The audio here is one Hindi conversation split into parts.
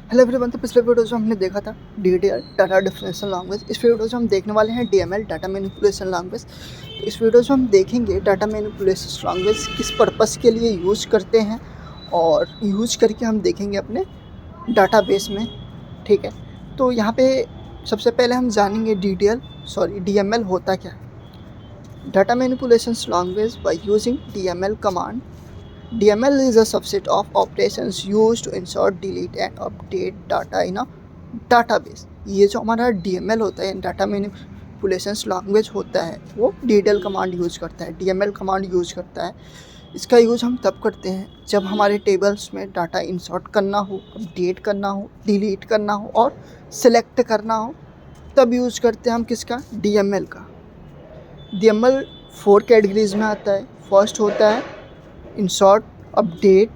Hello everyone. तो पिछले वीडियो जो हमने देखा था DDL डाटा डिफरेंशियल लैंग्वेज, इस वीडियो जो हम देखने वाले हैं DML डाटा मैनिपुलेशन लैंग्वेज। तो इस वीडियो जो हम देखेंगे डाटा मैनिपुलेशन लैंग्वेज किस पर्पस के लिए यूज करते हैं और यूज करके हम देखेंगे अपने डाटाबेस में। ठीक है, तो यहाँ पे सबसे पहले हम जानेंगे DML होता क्या है। Data manipulation language by using DML command. DML is a subset of operations used to insert, delete and update data in a database। ये जो हमारा DML होता है, डाटा मैनिपुलेशंस लैंग्वेज होता है, वो DDL कमांड यूज़ करता है, DML कमांड यूज़ करता है। इसका यूज़ हम तब करते हैं जब हमारे टेबल्स में डाटा इंसर्ट करना हो, अपडेट करना हो, डिलीट करना हो और सिलेक्ट करना हो, तब यूज़ करते हैं हम किसका, DML का। DML 4 कैटेगरीज में आता है। फर्स्ट होता है इंसर्ट, अपडेट,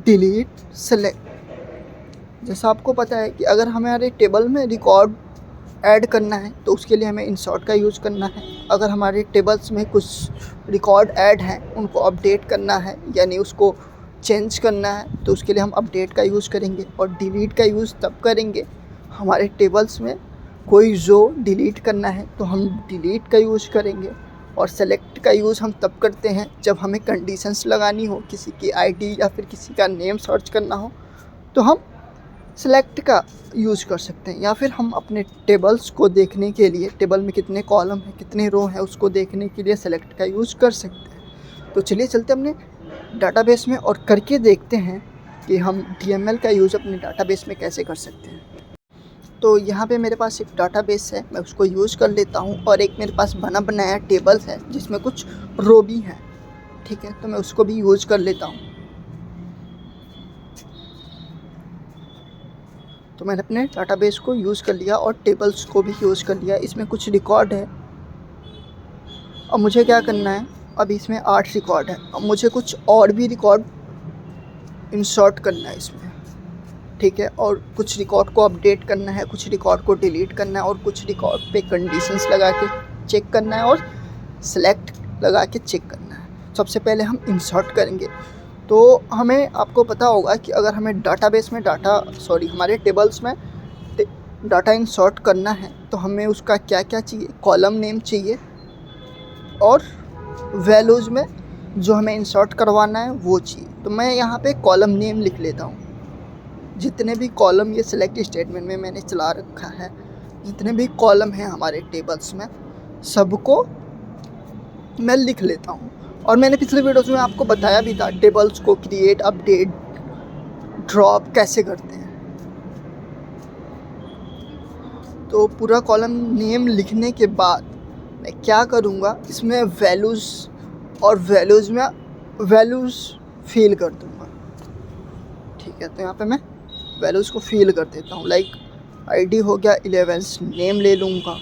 डिलीट, सेलेक्ट। जैसा आपको पता है कि अगर हमारे टेबल में रिकॉर्ड ऐड करना है तो उसके लिए हमें इंसर्ट का यूज़ करना है। अगर हमारे टेबल्स में कुछ रिकॉर्ड ऐड हैं, उनको अपडेट करना है यानी उसको चेंज करना है, तो उसके लिए हम अपडेट का यूज़ करेंगे। और डिलीट का यूज़ तब करेंगे हमारे टेबल्स में कोई रो डिलीट करना है तो हम डिलीट का यूज़ करेंगे। और सेलेक्ट का यूज़ हम तब करते हैं जब हमें कंडीशंस लगानी हो, किसी की आईडी या फिर किसी का नेम सर्च करना हो, तो हम सेलेक्ट का यूज़ कर सकते हैं। या फिर हम अपने टेबल्स को देखने के लिए, टेबल में कितने कॉलम हैं, कितने रो हैं, उसको देखने के लिए सेलेक्ट का यूज़ कर सकते हैं। तो चलिए चलते अपने डाटाबेस में और करके देखते हैं कि हम DML का यूज़ अपने डाटाबेस में कैसे कर सकते हैं। तो यहाँ पे मेरे पास एक डाटाबेस है, मैं उसको यूज़ कर लेता हूँ। और एक मेरे पास बना बनाया टेबल्स है जिसमें कुछ रो भी हैं। ठीक है, तो मैं उसको भी यूज़ कर लेता हूँ। तो मैंने अपने डाटाबेस को यूज़ कर लिया और टेबल्स को भी यूज़ कर लिया। इसमें कुछ रिकॉर्ड है। अब मुझे क्या करना है, अब इसमें 8 रिकॉर्ड है। अब मुझे कुछ और भी रिकॉर्ड इंसर्ट करना है इसमें। ठीक है, और कुछ रिकॉर्ड को अपडेट करना है, कुछ रिकॉर्ड को डिलीट करना है और कुछ रिकॉर्ड पे कंडीशंस लगा के चेक करना है और सेलेक्ट लगा के चेक करना है। सबसे पहले हम इंसर्ट करेंगे। तो हमें, आपको पता होगा कि अगर हमें डाटाबेस में हमारे टेबल्स में डाटा इंसर्ट करना है तो हमें उसका क्या क्या चाहिए, कॉलम नेम चाहिए और वैल्यूज़ में जो हमें इंसर्ट करवाना है वो चाहिए। तो मैं यहाँ पे कॉलम नेम लिख लेता हूँ। जितने भी कॉलम ये सिलेक्ट स्टेटमेंट में मैंने चला रखा है, जितने भी कॉलम हैं हमारे टेबल्स में, सबको मैं लिख लेता हूँ। और मैंने पिछले वीडियोस में आपको बताया भी था टेबल्स को क्रिएट, अपडेट, ड्रॉप कैसे करते हैं। तो पूरा कॉलम नेम लिखने के बाद मैं क्या करूँगा, इसमें वैल्यूज़ और वैल्यूज़ में वैल्यूज़ फिल कर दूँगा। ठीक है, तो यहाँ पे मैं वैल्यूज़ को फिल कर देता हूँ। लाइक आईडी हो गया 11, नेम ले लूँगा।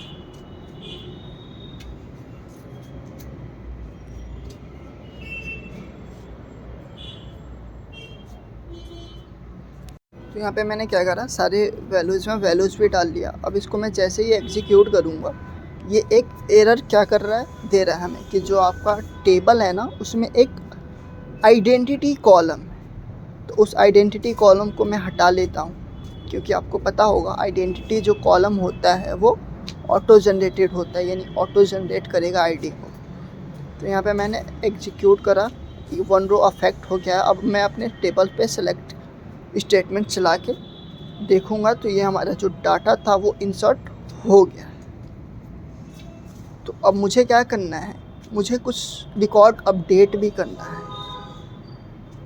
तो यहाँ पे मैंने क्या करा, सारे वैल्यूज़ में वैल्यूज़ भी डाल लिया। अब इसको मैं जैसे ही एग्जीक्यूट करूँगा, ये एक एरर क्या कर रहा है, दे रहा है हमें कि जो आपका टेबल है ना, उसमें एक आइडेंटिटी कॉलम है। तो उस आइडेंटिटी कॉलम को मैं हटा लेता हूँ, क्योंकि आपको पता होगा आइडेंटिटी जो कॉलम होता है वो ऑटो जनरेटेड होता है, यानी ऑटो जनरेट करेगा आईडी को। तो यहाँ पे मैंने एग्जीक्यूट करा, 1 रो अफेक्ट हो गया। अब मैं अपने टेबल पे सेलेक्ट स्टेटमेंट चला के देखूँगा तो ये हमारा जो डाटा था वो इंसर्ट हो गया। तो अब मुझे क्या करना है, मुझे कुछ रिकॉर्ड अपडेट भी करना है।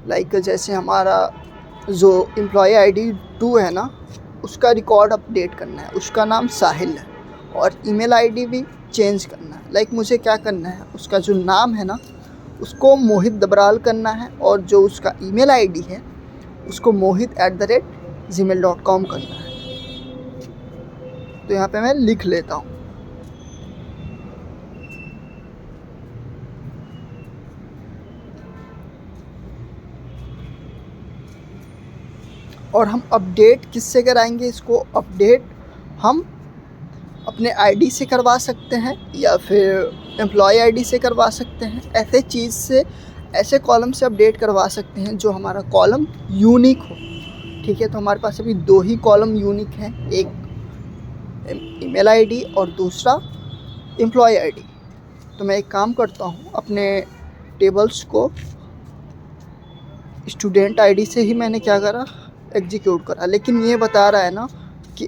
लाइक जैसे हमारा जो एम्प्लॉय ID 2 है ना, उसका रिकॉर्ड अपडेट करना है, उसका नाम साहिल है। और ईमेल ID भी चेंज करना है। लाइक मुझे क्या करना है, उसका जो नाम है ना उसको मोहित दबराल करना है, और जो उसका ईमेल ID है उसको mohit@gmail.com करना है। तो यहाँ पे मैं लिख लेता हूँ। और हम अपडेट किससे कराएंगे, इसको अपडेट हम अपने आईडी से करवा सकते हैं या फिर एम्प्लॉय आईडी से करवा सकते हैं। ऐसे चीज़ से, ऐसे कॉलम से अपडेट करवा सकते हैं जो हमारा कॉलम यूनिक हो। ठीक है। तो हमारे पास अभी 2 ही कॉलम यूनिक हैं, एक ईमेल आईडी और दूसरा एम्प्लॉय आईडी। तो मैं एक काम करता हूँ, अपने टेबल्स को स्टूडेंट आईडी से ही मैंने क्या करा, एग्जीक्यूट करा। लेकिन ये बता रहा है ना कि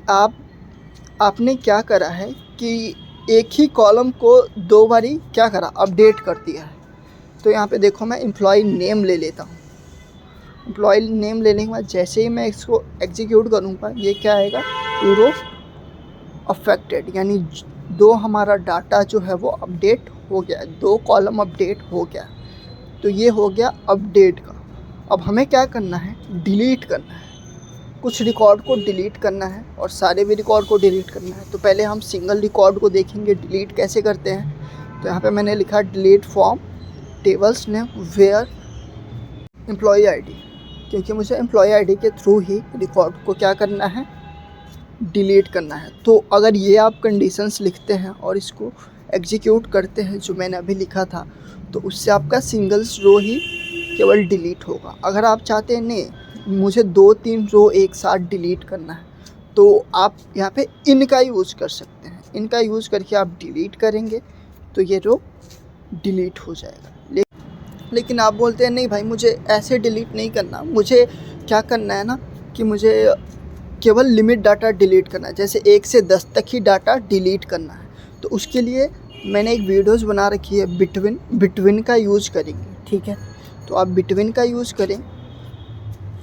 आपने क्या करा है कि एक ही कॉलम को 2 बारी क्या करा, अपडेट कर दिया है। तो यहाँ पे देखो मैं एम्प्लॉय नेम ले लेता हूँ। एम्प्लॉय नेम लेने के बाद जैसे ही मैं इसको एग्जीक्यूट करूँगा, ये क्या आएगा, 2 रो अफेक्टेड, यानी 2 हमारा डाटा जो है वो अपडेट हो गया है, 2 कॉलम अपडेट हो गया। तो ये हो गया अपडेट का। अब हमें क्या करना है, डिलीट करना है। कुछ रिकॉर्ड को डिलीट करना है और सारे भी रिकॉर्ड को डिलीट करना है। तो पहले हम सिंगल रिकॉर्ड को देखेंगे डिलीट कैसे करते हैं। तो यहाँ पे मैंने लिखा delete from tables name where employee ID, क्योंकि मुझे एम्प्लॉय आईडी के थ्रू ही रिकॉर्ड को क्या करना है, डिलीट करना है। तो अगर ये आप कंडीशंस लिखते हैं और इसको एग्जीक्यूट करते हैं जो मैंने अभी लिखा था, तो उससे आपका सिंगल्स रो ही केवल डिलीट होगा। अगर आप चाहते हैं नहीं मुझे 2-3 रो एक साथ डिलीट करना है, तो आप यहाँ पे इनका यूज़ कर सकते हैं। इनका यूज़ करके आप डिलीट करेंगे तो ये रो डिलीट हो जाएगा। लेकिन आप बोलते हैं नहीं भाई मुझे ऐसे डिलीट नहीं करना, मुझे क्या करना है ना कि मुझे केवल लिमिट डाटा डिलीट करना है, जैसे 1 से 10 तक ही डाटा डिलीट करना है। तो उसके लिए मैंने एक वीडियोज़ बना रखी है, बिटवीन का यूज़ करेंगे, ठीक है। तो आप बिटवीन का यूज़ करें।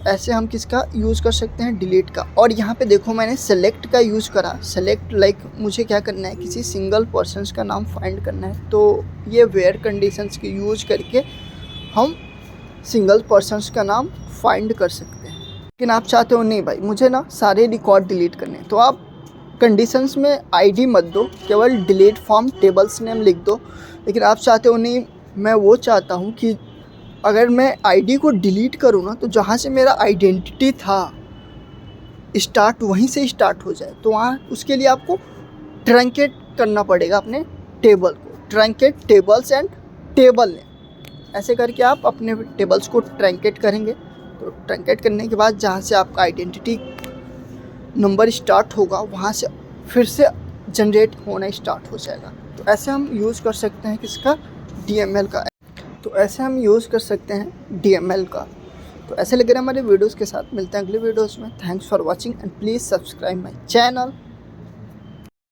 ऐसे हम किसका यूज़ कर सकते हैं, डिलीट का। और यहाँ पे देखो मैंने सेलेक्ट का यूज़ करा। सेलेक्ट लाइक मुझे क्या करना है, किसी सिंगल पर्सन्स का नाम फाइंड करना है। तो ये वेयर कंडीशंस की यूज़ करके हम सिंगल पर्सन्स का नाम फाइंड कर सकते हैं। लेकिन आप चाहते हो नहीं भाई मुझे ना सारे रिकॉर्ड डिलीट करने हैं, तो आप कंडीशंस में आईडी मत दो, केवल डिलीट फ्रॉम टेबल्स नेम लिख दो। लेकिन आप चाहते हो नहीं मैं वो चाहता हूँ कि अगर मैं आईडी को डिलीट करूँ ना, तो जहाँ से मेरा आइडेंटिटी था स्टार्ट वहीं से स्टार्ट हो जाए। तो वहाँ उसके लिए आपको ट्रंकेट करना पड़ेगा अपने टेबल को, truncate tables and table name. ऐसे करके आप अपने टेबल्स को ट्रंकेट करेंगे। तो ट्रंकेट करने के बाद जहाँ से आपका आइडेंटिटी नंबर स्टार्ट होगा वहाँ से फिर से जनरेट होना स्टार्ट हो जाएगा। तो ऐसे हम यूज़ कर सकते हैं किसका, DML का। तो ऐसे हम यूज़ कर सकते हैं DML का। तो ऐसे लगे रहे हमारे वीडियोज़ के साथ, मिलते हैं अगले वीडियोज़ में। Thanks for watching and please subscribe my channel.